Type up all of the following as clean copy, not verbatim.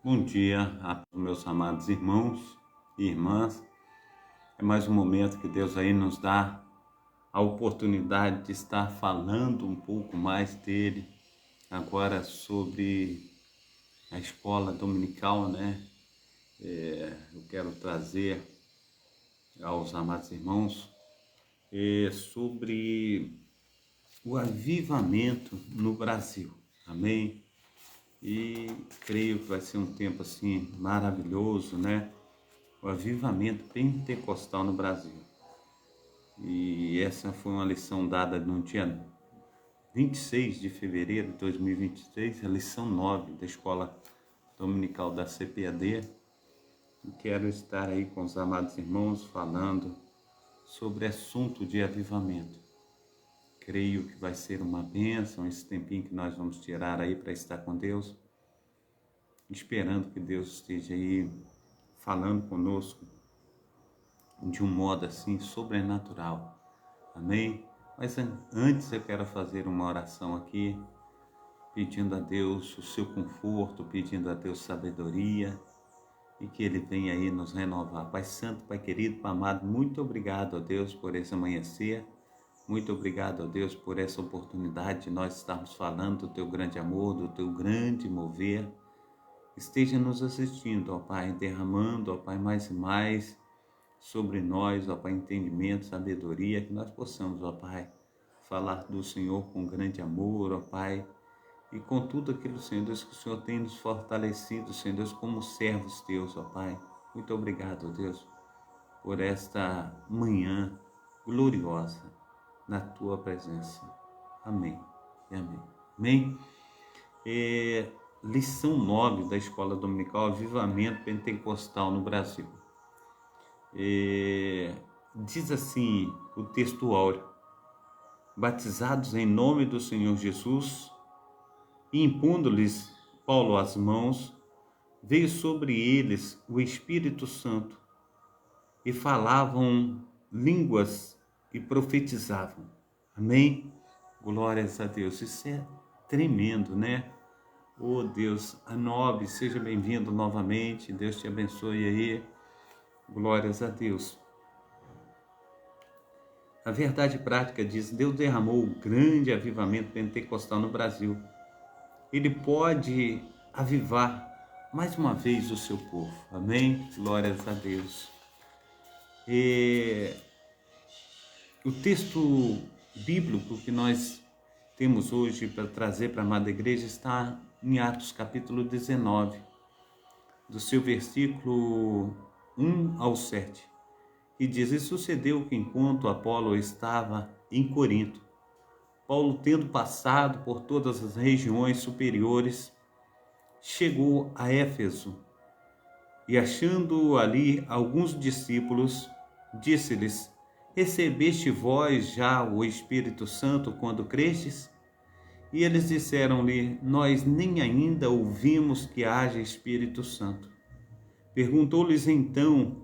Bom dia a meus amados irmãos e irmãs. É mais um momento que Deus aí nos dá a oportunidade de estar falando um pouco mais dele agora sobre a escola dominical, né? Eu quero trazer aos amados irmãos sobre o avivamento no Brasil. Amém? E creio que vai ser um tempo assim maravilhoso, né? O avivamento pentecostal no Brasil. E essa foi uma lição dada no dia 26 de fevereiro de 2023, a lição 9 da Escola Dominical da CPAD. E quero estar aí com os amados irmãos falando sobre assunto de avivamento. Creio que vai ser uma bênção esse tempinho que nós vamos tirar aí para estar com Deus, esperando que Deus esteja aí falando conosco de um modo assim sobrenatural. Amém? Mas antes eu quero fazer uma oração aqui, pedindo a Deus o seu conforto, pedindo a Deus sabedoria e que Ele venha aí nos renovar. Pai Santo, Pai querido, Pai amado, muito obrigado a Deus por esse amanhecer, muito obrigado a Deus por essa oportunidade de nós estarmos falando do Teu grande amor, do Teu grande mover. Esteja nos assistindo, ó Pai, derramando, ó Pai, mais e mais sobre nós, ó Pai, entendimento, sabedoria, que nós possamos, ó Pai, falar do Senhor com grande amor, ó Pai, e com tudo aquilo, Senhor Deus, que o Senhor tem nos fortalecido, Senhor Deus, como servos Teus, ó Pai. Muito obrigado, ó Deus, por esta manhã gloriosa na Tua presença. Amém e amém. Amém? Lição 9 da Escola Dominical, Avivamento Pentecostal no Brasil. Diz assim o texto áureo: batizados em nome do Senhor Jesus, e impondo-lhes Paulo as mãos, veio sobre eles o Espírito Santo, e falavam línguas e profetizavam. Amém? Glórias a Deus. Isso é tremendo, né? Oh Deus, a Nobre, seja bem-vindo novamente. Deus te abençoe aí. Glórias a Deus. A verdade prática diz: Deus derramou o grande avivamento pentecostal no Brasil. Ele pode avivar mais uma vez o seu povo. Amém? Glórias a Deus. O texto bíblico que nós temos hoje para trazer para a amada igreja está em Atos capítulo 19, do seu versículo 1 ao 7. E diz: E sucedeu que enquanto Apolo estava em Corinto, Paulo, tendo passado por todas as regiões superiores, chegou a Éfeso e, achando ali alguns discípulos, disse-lhes: Recebeste vós já o Espírito Santo quando crestes? E eles disseram-lhe: Nós nem ainda ouvimos que haja Espírito Santo. Perguntou-lhes então: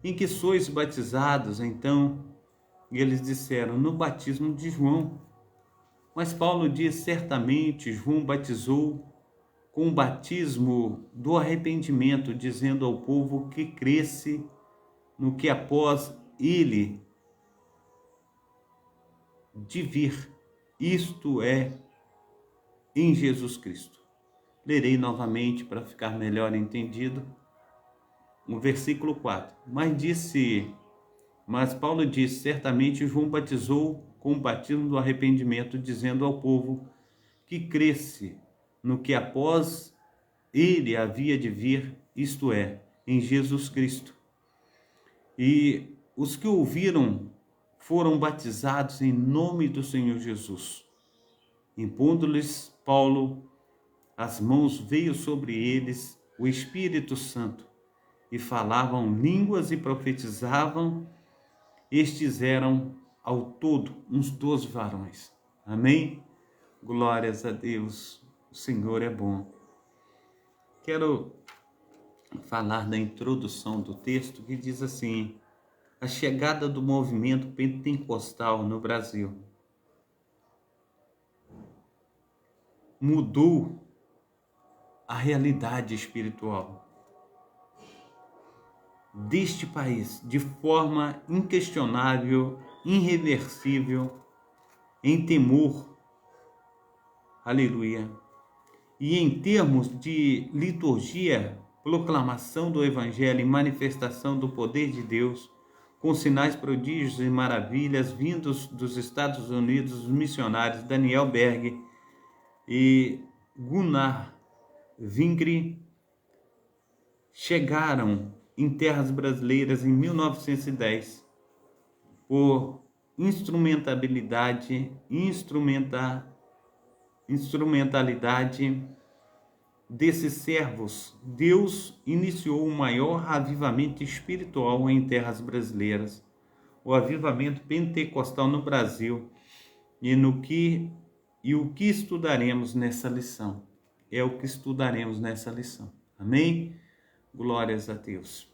Em que sois batizados então? E eles disseram: No batismo de João. Mas Paulo diz: Certamente João batizou com o batismo do arrependimento, dizendo ao povo que cresce no que após ele de vir, isto é, em Jesus Cristo. Lerei novamente para ficar melhor entendido o versículo 4. Mas Paulo disse: Certamente João batizou com o batismo do arrependimento, dizendo ao povo que cresce no que após ele havia de vir, isto é, em Jesus Cristo. E os que ouviram foram batizados em nome do Senhor Jesus. Impondo-lhes Paulo as mãos, veio sobre eles o Espírito Santo, e falavam línguas e profetizavam. Estes eram ao todo uns 12 varões. Amém? Glórias a Deus, o Senhor é bom. Quero falar da introdução do texto, que diz assim: a chegada do movimento pentecostal no Brasil mudou a realidade espiritual deste país de forma inquestionável, irreversível, em temor, aleluia. E em termos de liturgia, proclamação do Evangelho e manifestação do poder de Deus, com sinais, prodígios e maravilhas vindos dos Estados Unidos, os missionários Daniel Berg e Gunnar Vingre chegaram em terras brasileiras em 1910 por instrumentalidade desses servos. Deus iniciou o maior avivamento espiritual em terras brasileiras, o avivamento pentecostal no Brasil, e o que estudaremos nessa lição. É o que estudaremos nessa lição. Amém? Glórias a Deus.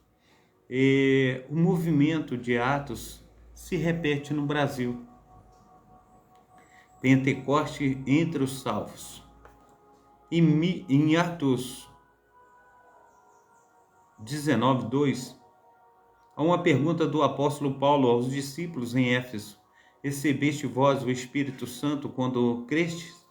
O movimento de Atos se repete no Brasil. Pentecoste entre os salvos. Em Atos 19:2, há uma pergunta do apóstolo Paulo aos discípulos em Éfeso: recebeste vós o Espírito Santo quando crestes?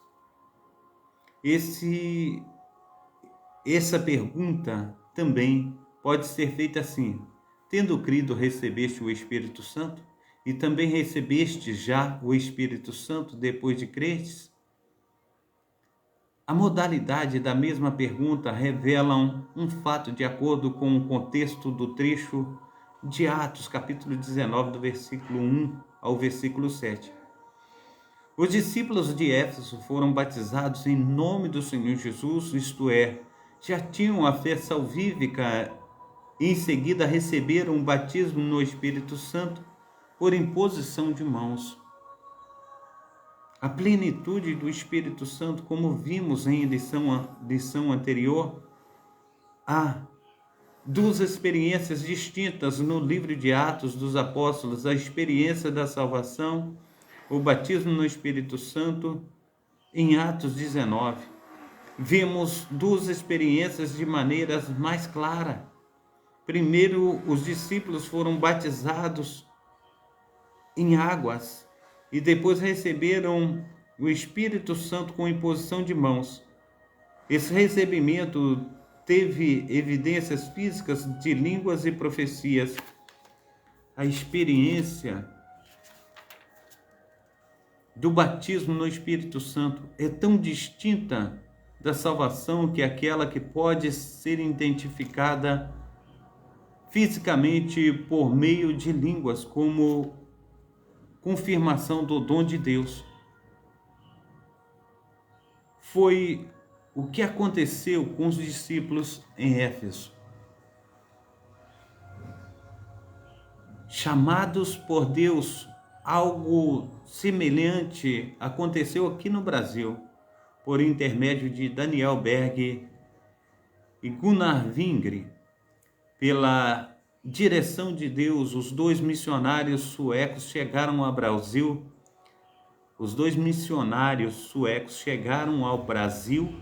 Essa pergunta também pode ser feita assim: tendo crido, recebeste o Espírito Santo? E também recebeste já o Espírito Santo depois de crestes? A modalidade da mesma pergunta revelam um fato de acordo com o contexto do trecho de Atos, capítulo 19, do versículo 1 ao versículo 7. Os discípulos de Éfeso foram batizados em nome do Senhor Jesus, isto é, já tinham a fé salvífica e em seguida receberam o batismo no Espírito Santo por imposição de mãos. A plenitude do Espírito Santo, como vimos em lição anterior, há duas experiências distintas no livro de Atos dos Apóstolos: a experiência da salvação, o batismo no Espírito Santo. Em Atos 19, vemos duas experiências de maneiras mais claras. Primeiro, os discípulos foram batizados em águas e depois receberam o Espírito Santo com imposição de mãos. Esse recebimento teve evidências físicas de línguas e profecias. A experiência do batismo no Espírito Santo é tão distinta da salvação que aquela que pode ser identificada fisicamente por meio de línguas, como confirmação do dom de Deus. Foi o que aconteceu com os discípulos em Éfeso. Chamados por Deus, algo semelhante aconteceu aqui no Brasil, por intermédio de Daniel Berg e Gunnar Vingre. Pela direção de Deus, os dois missionários suecos chegaram ao Brasil. Os dois missionários suecos chegaram ao Brasil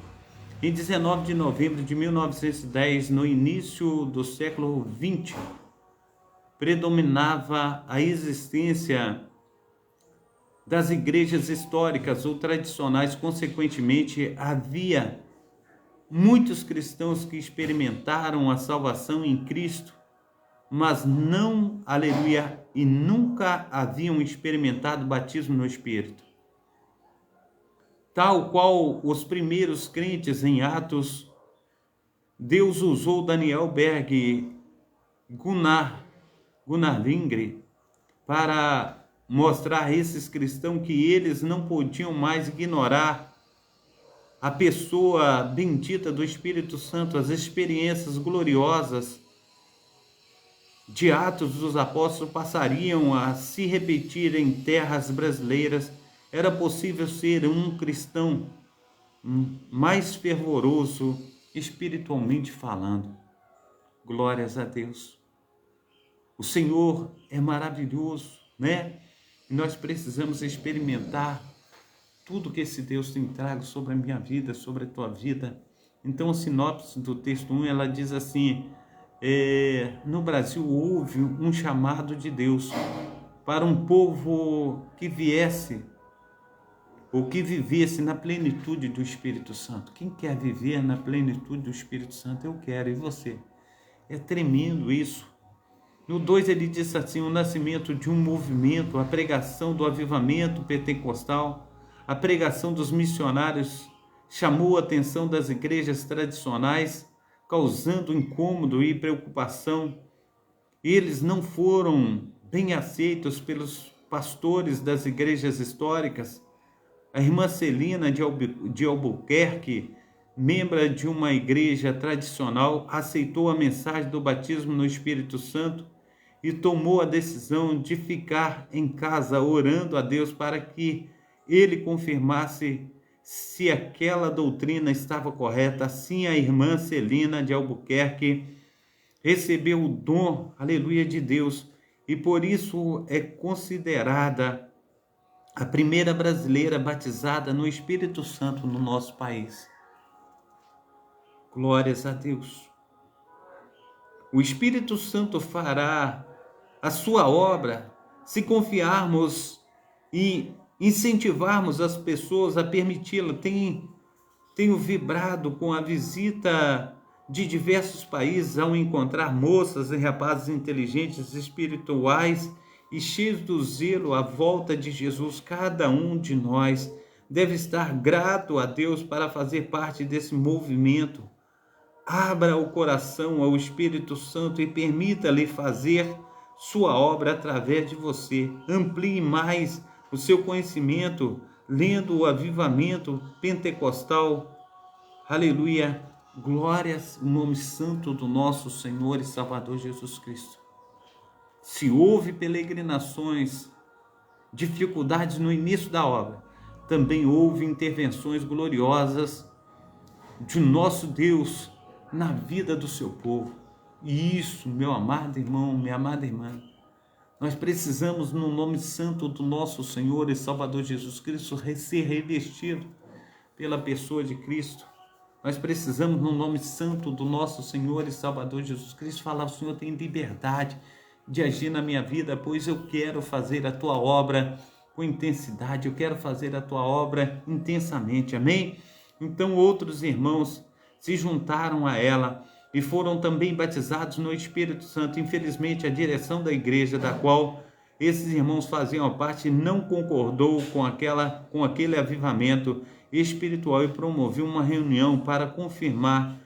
em 19 de novembro de 1910, no início do século XX. Predominava a existência das igrejas históricas ou tradicionais. Consequentemente, havia muitos cristãos que experimentaram a salvação em Cristo, mas não, aleluia, e nunca haviam experimentado o batismo no Espírito. Tal qual os primeiros crentes em Atos, Deus usou Daniel Berg e Gunnar Vingre para mostrar a esses cristãos que eles não podiam mais ignorar a pessoa bendita do Espírito Santo, as experiências gloriosas de Atos dos Apóstolos passariam a se repetir em terras brasileiras. Era possível ser um cristão mais fervoroso, espiritualmente falando. Glórias a Deus. O Senhor é maravilhoso, né? E nós precisamos experimentar tudo que esse Deus tem trago sobre a minha vida, sobre a tua vida, Então, a sinopse do texto 1, ela diz assim, no Brasil houve um chamado de Deus para um povo que viesse, ou que vivesse na plenitude do Espírito Santo. Quem quer viver na plenitude do Espírito Santo? Eu quero, e você? É tremendo isso. No 2 ele diz assim, o nascimento de um movimento, a pregação do avivamento pentecostal, a pregação dos missionários chamou a atenção das igrejas tradicionais, causando incômodo e preocupação. Eles não foram bem aceitos pelos pastores das igrejas históricas. A irmã Celina de Albuquerque, membro de uma igreja tradicional, aceitou a mensagem do batismo no Espírito Santo e tomou a decisão de ficar em casa orando a Deus para que ele confirmasse se aquela doutrina estava correta. Assim, a irmã Celina de Albuquerque recebeu o dom, aleluia, de Deus, e por isso é considerada a primeira brasileira batizada no Espírito Santo no nosso país. Glórias a Deus. O Espírito Santo fará a sua obra se confiarmos e incentivarmos as pessoas a permiti-la. Tenho vibrado com a visita de diversos países ao encontrar moças e rapazes inteligentes, espirituais e cheios do zelo à volta de Jesus. Cada um de nós deve estar grato a Deus para fazer parte desse movimento. Abra o coração ao Espírito Santo e permita-lhe fazer sua obra através de você. Amplie mais o seu conhecimento, lendo o avivamento pentecostal. Aleluia. Glórias no nome santo do nosso Senhor e Salvador Jesus Cristo. Se houve peregrinações, dificuldades no início da obra, também houve intervenções gloriosas de nosso Deus na vida do seu povo. E isso, meu amado irmão, minha amada irmã, nós precisamos, no nome santo do nosso Senhor e Salvador Jesus Cristo, ser revestido pela pessoa de Cristo. Nós precisamos, no nome santo do nosso Senhor e Salvador Jesus Cristo, falar: o Senhor tem liberdade de agir na minha vida, pois eu quero fazer a tua obra com intensidade, eu quero fazer a tua obra intensamente, amém? Então outros irmãos se juntaram a ela e foram também batizados no Espírito Santo. Infelizmente, a direção da igreja da qual esses irmãos faziam parte não concordou com aquele avivamento espiritual e promoveu uma reunião para confirmar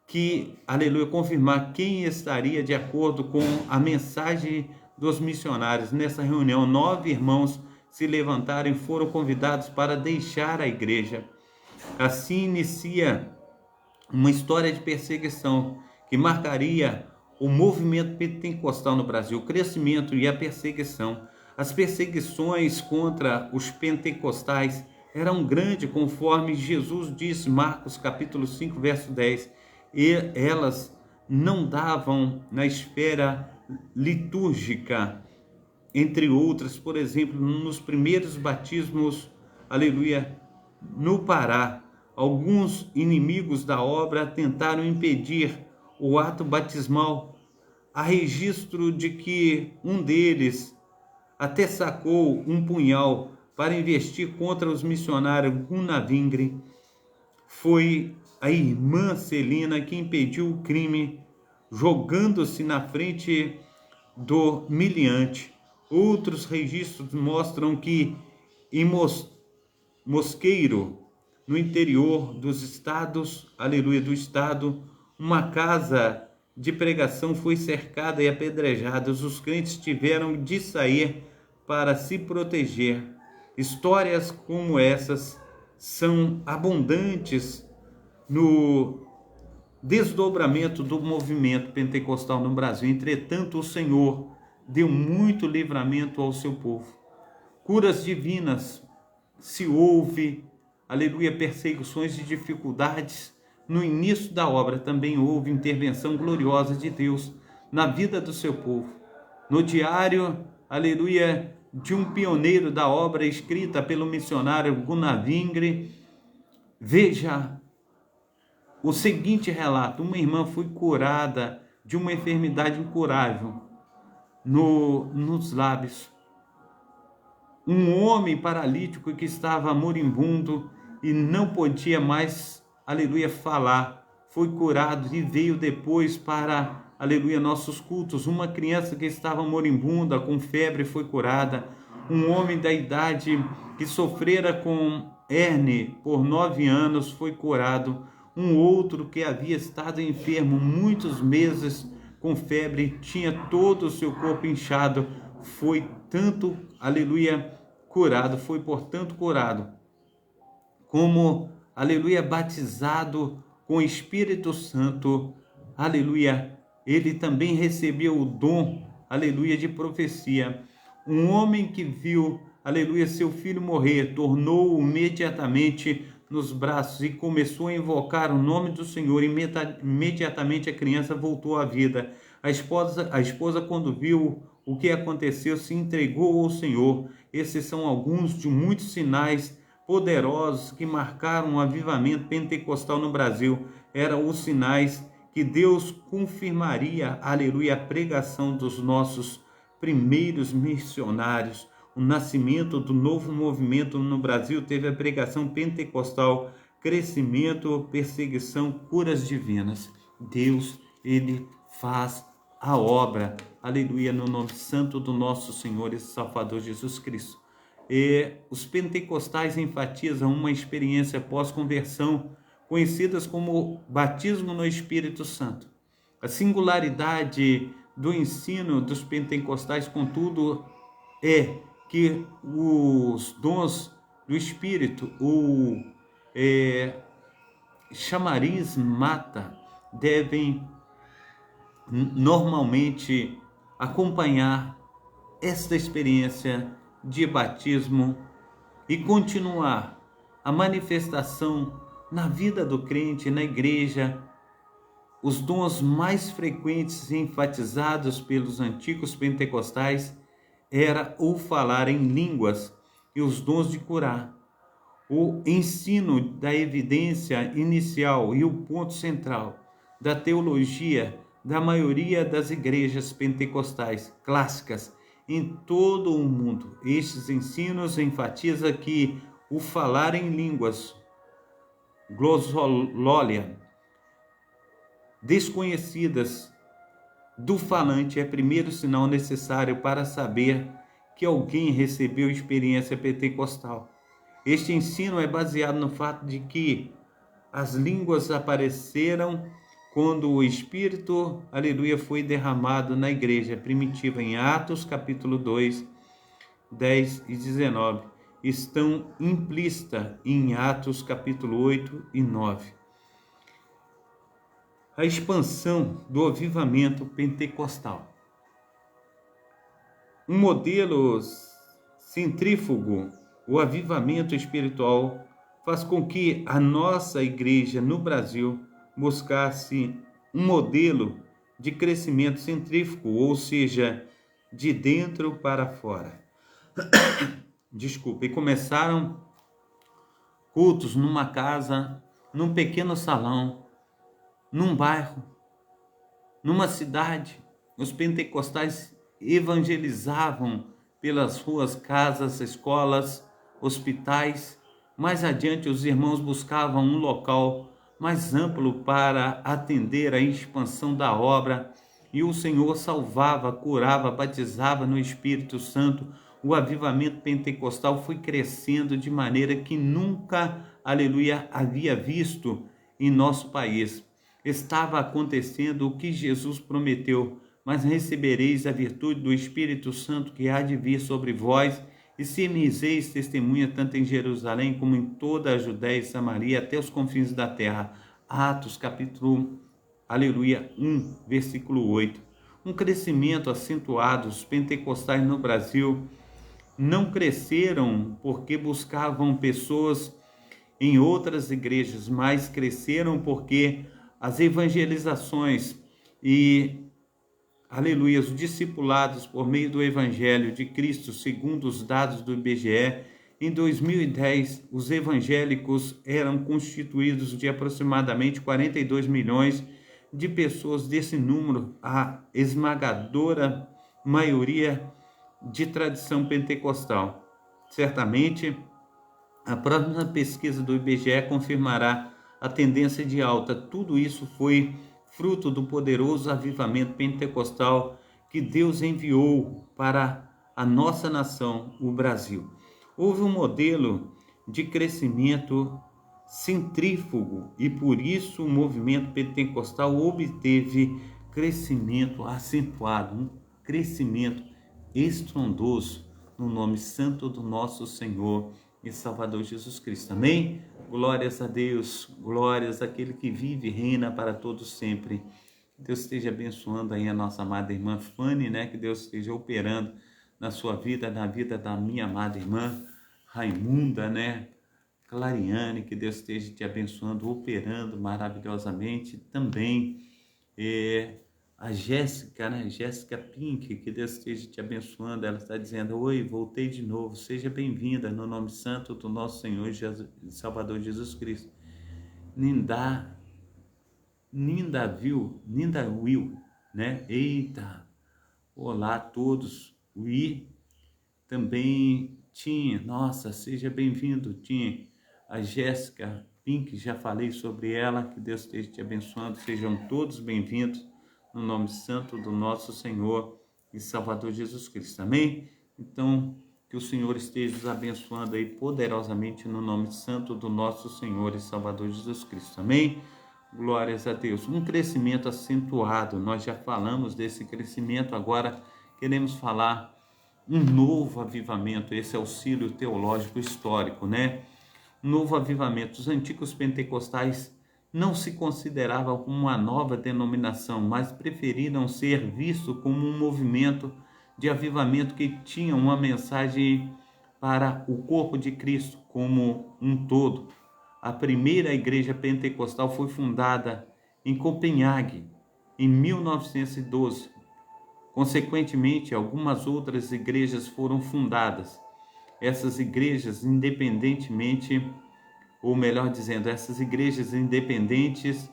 quem estaria de acordo com a mensagem dos missionários. Nessa reunião, 9 irmãos se levantaram e foram convidados para deixar a igreja. Assim inicia uma história de perseguição que marcaria o movimento pentecostal no Brasil, o crescimento e a perseguição. As perseguições contra os pentecostais eram grandes, conforme Jesus disse, Marcos capítulo 5, verso 10, e elas não davam na esfera litúrgica, entre outras. Por exemplo, nos primeiros batismos, aleluia, no Pará, alguns inimigos da obra tentaram impedir o ato batismal. Há registro de que um deles até sacou um punhal para investir contra os missionários Gunavingre. Foi a irmã Celina que impediu o crime, jogando-se na frente do miliante. Outros registros mostram que em Mosqueiro, no interior dos estados, aleluia, do estado, uma casa de pregação foi cercada e apedrejada. Os crentes tiveram de sair para se proteger. Histórias como essas são abundantes no desdobramento do movimento pentecostal no Brasil. Entretanto, o Senhor deu muito livramento ao seu povo. Curas divinas, se houve, aleluia, perseguições e dificuldades no início da obra, também houve intervenção gloriosa de Deus na vida do seu povo. No diário, aleluia, de um pioneiro da obra escrita pelo missionário Gunavingre, veja o seguinte relato: uma irmã foi curada de uma enfermidade incurável nos lábios. Um homem paralítico que estava moribundo e não podia mais, aleluia, falar, foi curado e veio depois para, aleluia, nossos cultos. Uma criança que estava moribunda, com febre, foi curada. Um homem da idade que sofrera com hérnia por 9 anos foi curado. Um outro que havia estado enfermo muitos meses com febre, tinha todo o seu corpo inchado, foi tanto, aleluia, curado, foi portanto curado, como, aleluia, batizado com o Espírito Santo, aleluia, ele também recebeu o dom, aleluia, de profecia. Um homem que viu, aleluia, seu filho morrer, tornou-o imediatamente nos braços e começou a invocar o nome do Senhor. Imediatamente a criança voltou à vida. A esposa, quando viu o que aconteceu, se entregou ao Senhor. Esses são alguns de muitos sinais poderosos que marcaram o avivamento pentecostal no Brasil. Eram os sinais que Deus confirmaria, aleluia, a pregação dos nossos primeiros missionários. O nascimento do novo movimento no Brasil teve a pregação pentecostal, crescimento, perseguição, curas divinas. Deus, ele faz a obra, aleluia, no nome santo do nosso Senhor e Salvador Jesus Cristo. E os pentecostais enfatizam uma experiência pós-conversão, conhecidas como batismo no Espírito Santo. A singularidade do ensino dos pentecostais, contudo, é que os dons do Espírito, o chamariz mata, devem normalmente acompanhar esta experiência de batismo e continuar a manifestação na vida do crente, na igreja. Os dons mais frequentes e enfatizados pelos antigos pentecostais era o falar em línguas e os dons de curar. O ensino da evidência inicial e o ponto central da teologia da maioria das igrejas pentecostais clássicas em todo o mundo. Estes ensinos enfatizam que o falar em línguas, glossolalia, desconhecidas do falante, é o primeiro sinal necessário para saber que alguém recebeu experiência pentecostal. Este ensino é baseado no fato de que as línguas apareceram quando o Espírito, aleluia, foi derramado na igreja primitiva, em Atos capítulo 2, 10 e 19. Estão implícitas em Atos capítulo 8 e 9. A expansão do avivamento pentecostal. Um modelo centrífugo, o avivamento espiritual, faz com que a nossa igreja no Brasil buscasse um modelo de crescimento centrífugo, ou seja, de dentro para fora. Desculpa, e começaram cultos numa casa, num pequeno salão, num bairro, numa cidade. Os pentecostais evangelizavam pelas ruas, casas, escolas, hospitais. Mais adiante, os irmãos buscavam um local mais amplo para atender à expansão da obra, e o Senhor salvava, curava, batizava no Espírito Santo. O avivamento pentecostal foi crescendo de maneira que nunca, aleluia, havia visto em nosso país. Estava acontecendo o que Jesus prometeu: mas recebereis a virtude do Espírito Santo que há de vir sobre vós, e ser-me-eis testemunha tanto em Jerusalém como em toda a Judéia e Samaria, até os confins da terra. Atos capítulo, aleluia, 1, versículo 8. Um crescimento acentuado. Os pentecostais no Brasil não cresceram porque buscavam pessoas em outras igrejas, mas cresceram porque as evangelizações e, aleluia, os discipulados por meio do Evangelho de Cristo, segundo os dados do IBGE, Em 2010, os evangélicos eram constituídos de aproximadamente 42 milhões de pessoas. Desse número, a esmagadora maioria de tradição pentecostal. Certamente, a próxima pesquisa do IBGE confirmará a tendência de alta. Tudo isso foi fruto do poderoso avivamento pentecostal que Deus enviou para a nossa nação, o Brasil. Houve um modelo de crescimento centrífugo e por isso o movimento pentecostal obteve crescimento acentuado, um crescimento estrondoso no nome santo do nosso Senhor e Salvador Jesus Cristo. Amém? Glórias a Deus, glórias àquele que vive e reina para todos sempre. Que Deus esteja abençoando aí a nossa amada irmã Fanny, né? Que Deus esteja operando na sua vida, na vida da minha amada irmã Raimunda, né? Clariane, que Deus esteja te abençoando, operando maravilhosamente também. A Jéssica, né? Jéssica Pink, que Deus esteja te abençoando. Ela está dizendo: oi, voltei de novo, seja bem-vinda no nome santo do nosso Senhor e Salvador Jesus Cristo. Ninda Will, né? Eita, olá a todos. Também Tim, nossa, seja bem-vindo, Tim. A Jéssica Pink, já falei sobre ela, que Deus esteja te abençoando, sejam todos bem-vindos no nome santo do nosso Senhor e Salvador Jesus Cristo, amém? Então, que o Senhor esteja nos abençoando aí poderosamente no nome santo do nosso Senhor e Salvador Jesus Cristo, amém? Glórias a Deus. Um crescimento acentuado, nós já falamos desse crescimento, agora queremos falar um novo avivamento, esse auxílio teológico histórico, né? Um novo avivamento. Os antigos pentecostais não se consideravam como uma nova denominação, mas preferiram ser vistos como um movimento de avivamento que tinha uma mensagem para o corpo de Cristo como um todo. A primeira igreja pentecostal foi fundada em Copenhague, em 1912. Consequentemente, algumas outras igrejas foram fundadas. Essas igrejas essas igrejas independentes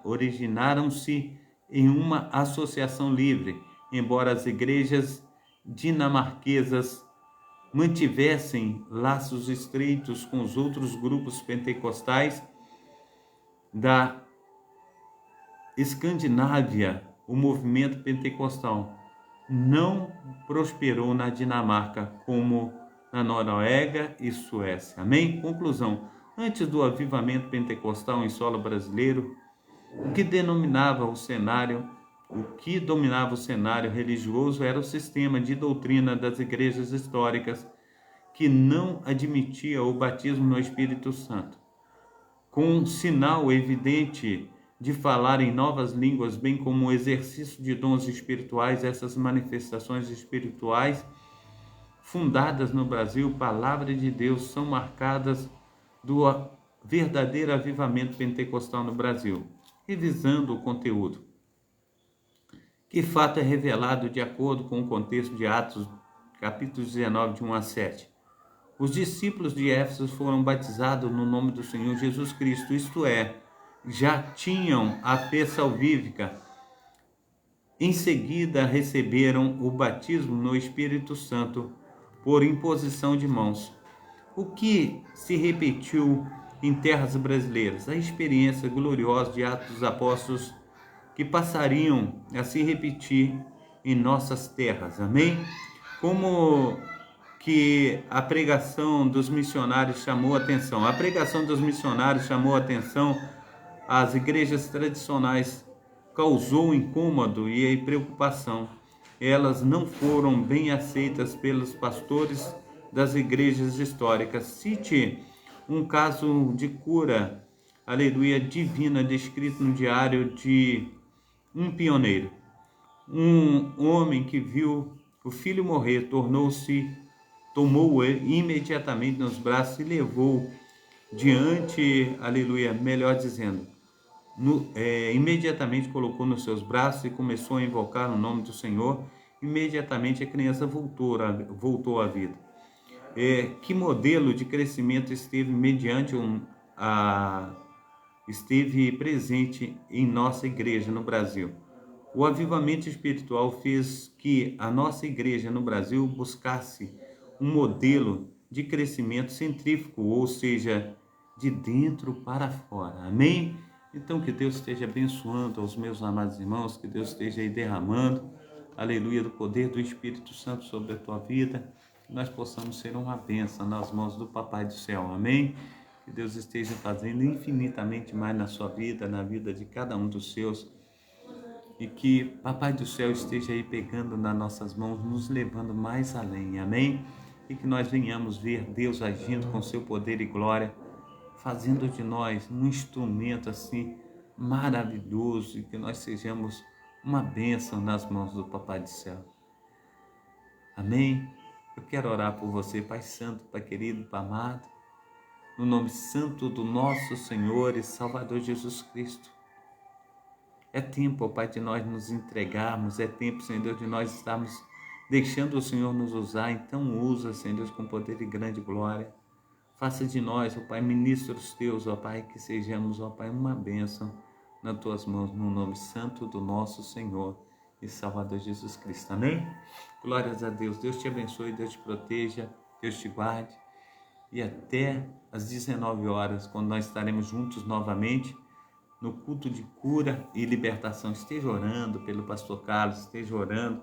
originaram-se em uma associação livre, embora as igrejas dinamarquesas mantivessem laços estreitos com os outros grupos pentecostais da Escandinávia. O movimento pentecostal não prosperou na Dinamarca como na Noruega e Suécia. Amém? Conclusão. Antes do avivamento pentecostal em solo brasileiro, o que dominava o cenário religioso era o sistema de doutrina das igrejas históricas, que não admitia o batismo no Espírito Santo. Com um sinal evidente de falar em novas línguas, bem como o exercício de dons espirituais, essas manifestações espirituais fundadas no Brasil, palavra de Deus, são marcadas do verdadeiro avivamento pentecostal no Brasil. Revisando o conteúdo, que fato é revelado de acordo com o contexto de Atos, capítulo 19, de 1 a 7. Os discípulos de Éfeso foram batizados no nome do Senhor Jesus Cristo, isto é, já tinham a fé salvífica. Em seguida, receberam o batismo no Espírito Santo por imposição de mãos. O que se repetiu em terras brasileiras? A experiência gloriosa de Atos dos Apóstolos que passariam a se repetir em nossas terras. Amém? Como que a pregação dos missionários chamou a atenção? A pregação dos missionários chamou a atenção às igrejas tradicionais, causou incômodo e preocupação. Elas não foram bem aceitas pelos pastores das igrejas históricas. Cite um caso de cura, aleluia, divina, descrito no diário de um pioneiro. Um homem que viu o filho morrer, tomou-o imediatamente nos braços e levou diante, aleluia, melhor dizendo, imediatamente colocou nos seus braços e começou a invocar o nome do Senhor. Imediatamente a criança voltou à vida. Que modelo de crescimento esteve presente em nossa igreja no Brasil? O avivamento espiritual fez que a nossa igreja no Brasil buscasse um modelo de crescimento centrífugo, ou seja, de dentro para fora. Amém? Então que Deus esteja abençoando aos meus amados irmãos, que Deus esteja aí derramando, aleluia, do poder do Espírito Santo sobre a tua vida, que nós possamos ser uma bênção nas mãos do Papai do Céu. Amém? Que Deus esteja fazendo infinitamente mais na sua vida, na vida de cada um dos seus, e que Papai do Céu esteja aí pegando nas nossas mãos, nos levando mais além, amém? E que nós venhamos ver Deus agindo com seu poder e glória, fazendo de nós um instrumento assim maravilhoso, e que nós sejamos uma bênção nas mãos do Papai do Céu, amém? Eu quero orar por você, Pai Santo, Pai querido, Pai amado, no nome santo do nosso Senhor e Salvador Jesus Cristo. É tempo, ó Pai, de nós nos entregarmos, é tempo, Senhor Deus, de nós estarmos deixando o Senhor nos usar. Então usa, Senhor Deus, com poder e grande glória. Faça de nós, ó Pai, ministros teus, ó Pai, que sejamos, ó Pai, uma bênção nas tuas mãos, no nome santo do nosso Senhor e Salvador Jesus Cristo. Amém? Glórias a Deus. Deus te abençoe, Deus te proteja, Deus te guarde. E até às 19 horas, quando nós estaremos juntos novamente, no culto de cura e libertação. Esteja orando pelo pastor Carlos, esteja orando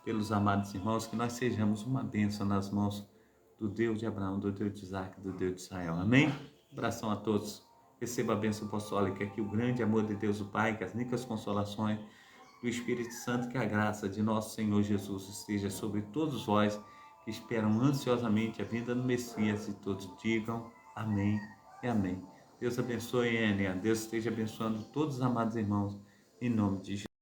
pelos amados irmãos, que nós sejamos uma bênção nas mãos do Deus de Abraão, do Deus de Isaac, do Deus de Israel. Amém? Abração a todos. Receba a bênção apostólica, que o grande amor de Deus o Pai, que as ricas consolações do Espírito Santo, que a graça de nosso Senhor Jesus esteja sobre todos vós que esperam ansiosamente a vinda do Messias, e todos digam amém e amém. Deus abençoe, Enia. Deus esteja abençoando todos os amados irmãos, em nome de Jesus.